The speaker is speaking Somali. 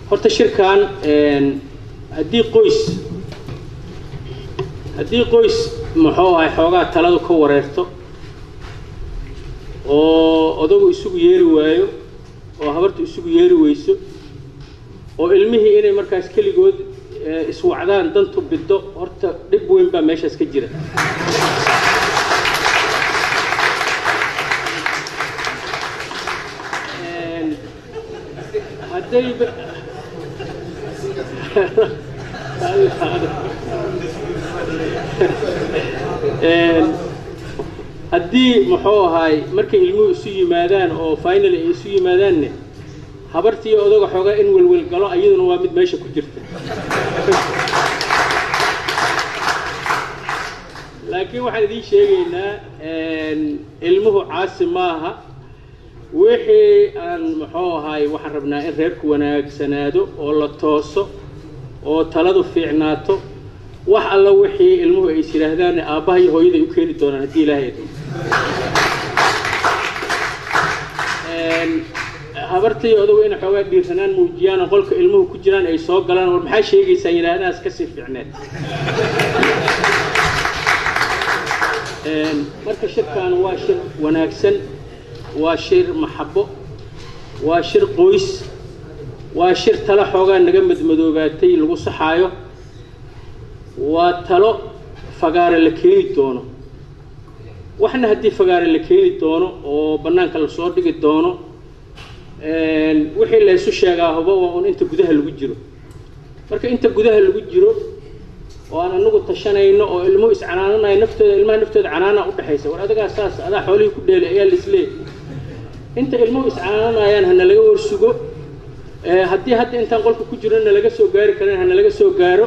horta shirkan haddii qoys muxuu ahay xoogaa taladu ka wareerto oo odagu isugu yeeri waayo oo habartu isugu yeeri weyso oo ilmihii inay markaas keligood iswacdaan dantu biddo horta dhib weyn baa meeshaas ka jira hadday haddii muxuu ahay markay ilmuhu isu yimaadaan oo finally ay isu yimaadaanne habartii odaga xoogaa in welwel galo ayaduna waa mid meesha ku jirta laakiin waxaan idiin sheegaynaa ilmuhu caasi maaha wixii aan muxuu ahay waxaan rabnaa in reerku wanaagsanaado oo la tooso oo taladu fiicnaato wax alla wixii ilmuhu ay yiraahdaan aabaha iyo hooyada u keeni doonaan hadii ilaahay habartii odagu in xoogaa dhiirsanaan muujiyaan qolka ilmuhu ku jiraan ay soo galaan war maxay sheegaysaa yiraahdaan iska si fiicneed marka shirkan waa shir wanaagsan waa shir maxabo waa shir qoys waa shir tala xoogaa naga madmadoobaatay lagu saxaayo waa talo fagaare la keeni doono waxna haddii fagaare la keeni doono oo bannaanka la soo dhigi doono wixii la isu sheegaa hubo waa inta gudaha lagu jiro marka inta gudaha lagu jiro oo aan anagu tashanayno oo ilmuhu iscanaananayo naftooda ilmaha naftooda canaana u dhaxaysa war adaga saas adaa xoolihii ku dheelay ayaa la isleeyahay inta ilmuhu iscanaanayaan hana laga warsugo haddii hadda intaan qolka ku jirana laga soo gaari karin hana laga soo gaaro